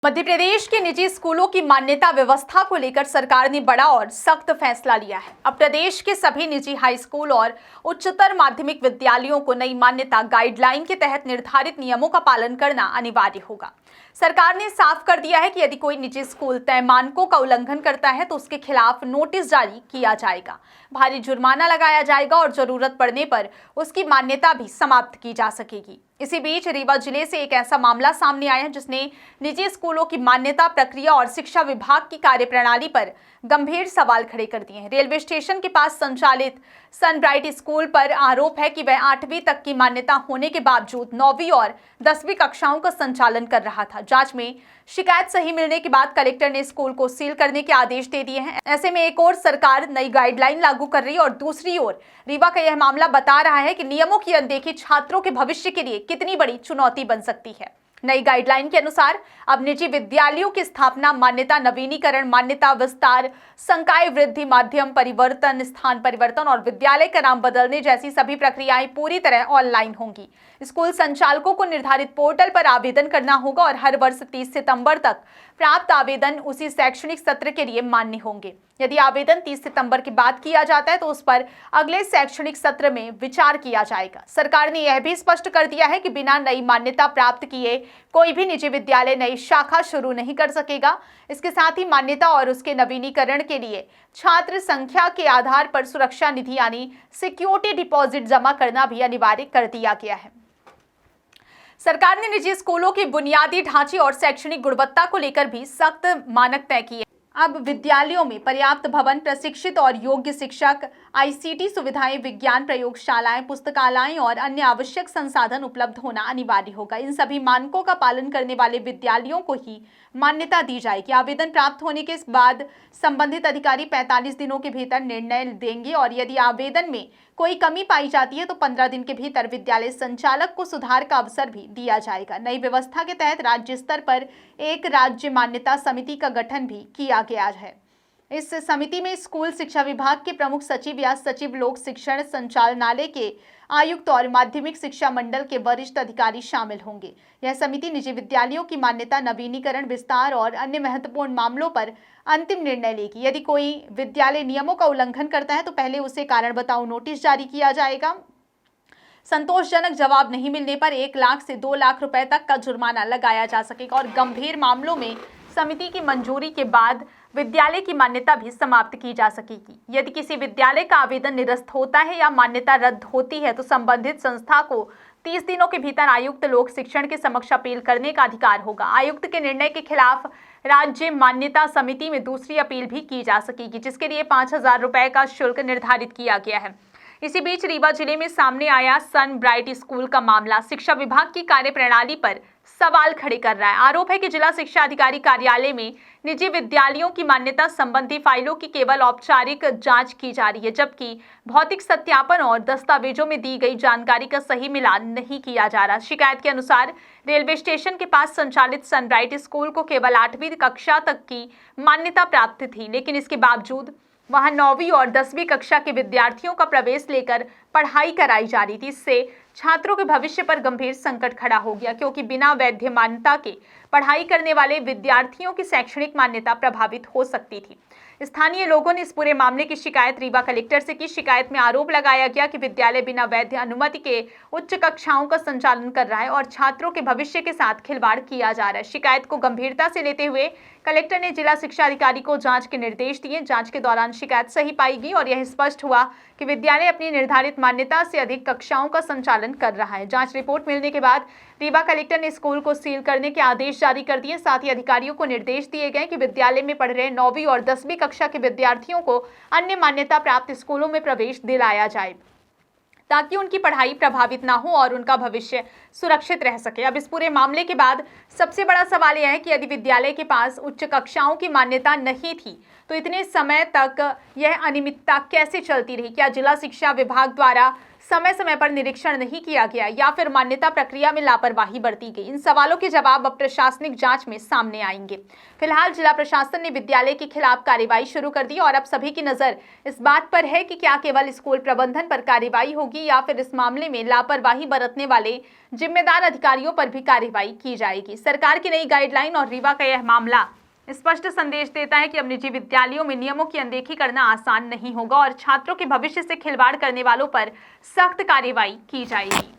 मध्य प्रदेश के निजी स्कूलों की मान्यता व्यवस्था को लेकर सरकार ने बड़ा और सख्त फैसला लिया है। अब प्रदेश के सभी निजी हाई स्कूल और उच्चतर माध्यमिक विद्यालयों को नई मान्यता गाइडलाइन के तहत निर्धारित नियमों का पालन करना अनिवार्य होगा। सरकार ने साफ कर दिया है कि यदि कोई निजी स्कूल तय मानकों का उल्लंघन करता है तो उसके खिलाफ नोटिस जारी किया जाएगा, भारी जुर्माना लगाया जाएगा और जरूरत पड़ने पर उसकी मान्यता भी समाप्त की जा सकेगी। इसी बीच रीवा जिले से एक ऐसा मामला सामने आया है जिसने निजी स्कूलों की मान्यता प्रक्रिया और शिक्षा विभाग की कार्यप्रणाली पर गंभीर सवाल खड़े कर दिए हैं। रेलवे स्टेशन के पास संचालित सनब्राइट स्कूल पर आरोप है कि वह 8वीं तक की मान्यता होने के बावजूद 9वीं और 10वीं कक्षाओं का संचालन कर रहा था। जांच में शिकायत सही मिलने के बाद कलेक्टर ने स्कूल को सील करने के आदेश दे दिए हैं। ऐसे में एक ओर सरकार नई गाइडलाइन लागू कर रही है और दूसरी ओर रीवा का यह मामला बता रहा है कि नियमों की अनदेखी छात्रों के भविष्य के लिए कितनी बड़ी चुनौती बन सकती है। नई गाइडलाइन के अनुसार अब निजी विद्यालयों की स्थापना, मान्यता नवीनीकरण, मान्यता विस्तार, संकाय वृद्धि, माध्यम परिवर्तन, स्थान परिवर्तन और विद्यालय का नाम बदलने जैसी सभी प्रक्रियाएं पूरी तरह ऑनलाइन होंगी। स्कूल संचालकों को निर्धारित पोर्टल पर आवेदन करना होगा और हर वर्ष 30 सितंबर तक प्राप्त आवेदन उसी शैक्षणिक सत्र के लिए मान्य होंगे। यदि आवेदन 30 सितंबर के बाद किया जाता है तो उस पर अगले शैक्षणिक सत्र में विचार किया जाएगा। सरकार ने यह भी स्पष्ट कर दिया है कि बिना नई मान्यता प्राप्त किए कोई भी निजी विद्यालय नई शाखा शुरू नहीं कर सकेगा। इसके साथ ही मान्यता और उसके नवीनीकरण के लिए छात्र संख्या के आधार पर सुरक्षा निधि यानी सिक्योरिटी डिपॉजिट जमा करना भी अनिवार्य कर दिया गया है। सरकार ने निजी स्कूलों की बुनियादी ढांचे और शैक्षणिक गुणवत्ता को लेकर भी सख्त मानक तय किए। अब विद्यालयों में पर्याप्त भवन, प्रशिक्षित और योग्य शिक्षक, आईसीटी सुविधाएं, विज्ञान प्रयोगशालाएं, पुस्तकालय और अन्य आवश्यक संसाधन उपलब्ध होना अनिवार्य होगा। इन सभी मानकों का पालन करने वाले विद्यालयों को ही मान्यता दी जाएगी। आवेदन प्राप्त होने के बाद संबंधित अधिकारी 45 दिनों के भीतर निर्णय देंगे और यदि आवेदन में कोई कमी पाई जाती है तो 15 दिन के भीतर विद्यालय संचालक को सुधार का अवसर भी दिया जाएगा। नई व्यवस्था के तहत राज्य स्तर पर एक राज्य मान्यता समिति का गठन भी किया गया है। इस समिति में स्कूल शिक्षा विभाग के प्रमुख सचिव या सचिव, लोक शिक्षण संचालनालय के आयुक्त और माध्यमिक शिक्षा मंडल के वरिष्ठ अधिकारी शामिल होंगे। यह समिति निजी विद्यालयों की मान्यता, नवीनीकरण, विस्तार और अन्य महत्वपूर्ण मामलों पर अंतिम निर्णय लेगी। यदि कोई विद्यालय नियमों का उल्लंघन करता है तो पहले उसे कारण बताओ नोटिस जारी किया जाएगा। संतोषजनक जवाब नहीं मिलने पर 1 लाख से 2 लाख रुपए तक का जुर्माना लगाया जा सकेगा और गंभीर मामलों में समिति की मंजूरी के बाद विद्यालय की मान्यता भी समाप्त की जा सकेगी। यदि किसी विद्यालय का आवेदन निरस्त होता है या मान्यता रद्द होती है तो संबंधित संस्था को 30 दिनों के भीतर आयुक्त लोक शिक्षण के समक्ष अपील करने का अधिकार होगा। आयुक्त के निर्णय के खिलाफ राज्य मान्यता समिति में दूसरी अपील भी की जा सकेगी, जिसके लिए 5,000 रुपए का शुल्क निर्धारित किया गया है। इसी बीच रीवा जिले में सामने आया सनब्राइट स्कूल का मामला शिक्षा विभाग की कार्यप्रणाली पर सवाल खड़े कर रहा है। आरोप है कि जिला शिक्षा अधिकारी कार्यालय में निजी विद्यालयों की मान्यता संबंधी फाइलों की केवल औपचारिक जांच की जा रही है, जबकि भौतिक सत्यापन और दस्तावेजों में दी गई जानकारी का सही मिलान नहीं किया जा रहा। शिकायत के अनुसार रेलवे स्टेशन के पास संचालित सनब्राइट स्कूल को केवल 8वीं कक्षा तक की मान्यता प्राप्त थी, लेकिन इसके बावजूद वहां 9वीं और 10वीं कक्षा के विद्यार्थियों का प्रवेश लेकर पढ़ाई कराई जा रही थी। इससे छात्रों के भविष्य पर गंभीर संकट खड़ा हो गया, क्योंकि बिना वैध मान्यता के पढ़ाई करने वाले विद्यार्थियों की शैक्षणिक मान्यता प्रभावित हो सकती थी। स्थानीय लोगों ने इस पूरे मामले की शिकायत रीवा कलेक्टर से की। शिकायत में आरोप लगाया गया कि विद्यालय बिना वैध अनुमति के उच्च कक्षाओं का संचालन कर रहा है और छात्रों के भविष्य के साथ खिलवाड़ किया जा रहा है। शिकायत को गंभीरता से लेते हुए कलेक्टर ने जिला शिक्षा अधिकारी को जांच के निर्देश दिए। जांच के दौरान शिकायत सही पाई गई और यह स्पष्ट हुआ कि विद्यालय अपनी निर्धारित मान्यता से अधिक कक्षाओं का संचालन कर रहा है। जांच रिपोर्ट मिलने के बाद रीवा कलेक्टर ने स्कूल को सील करने के आदेश जारी कर दिए। साथ ही अधिकारियों को निर्देश दिए गए कि विद्यालय में पढ़ रहे 9वीं और 10वीं कक्षा के विद्यार्थियों को अन्य मान्यता प्राप्त स्कूलों में प्रवेश दिलाया जाए, ताकि उनकी पढ़ाई प्रभावित ना हो और उनका भविष्य सुरक्षित रह सके। अब इस पूरे मामले के बाद सबसे बड़ा सवाल यह है कि यदि विद्यालय के पास उच्च कक्षाओं की मान्यता नहीं थी तो इतने समय तक यह अनियमितता कैसे चलती रही? क्या जिला शिक्षा विभाग द्वारा समय समय पर निरीक्षण नहीं किया गया या फिर मान्यता प्रक्रिया में लापरवाही बरती गई? इन सवालों के जवाब अब प्रशासनिक जांच में सामने आएंगे। फिलहाल जिला प्रशासन ने विद्यालय के खिलाफ कार्रवाई शुरू कर दी और अब सभी की नजर इस बात पर है कि क्या केवल स्कूल प्रबंधन पर कार्रवाई होगी या फिर इस मामले में लापरवाही बरतने वाले जिम्मेदार अधिकारियों पर भी कार्रवाई की जाएगी। सरकार की नई गाइडलाइन और रीवा का यह मामला स्पष्ट संदेश देता है कि अब निजी विद्यालयों में नियमों की अनदेखी करना आसान नहीं होगा और छात्रों के भविष्य से खिलवाड़ करने वालों पर सख्त कार्रवाई की जाएगी।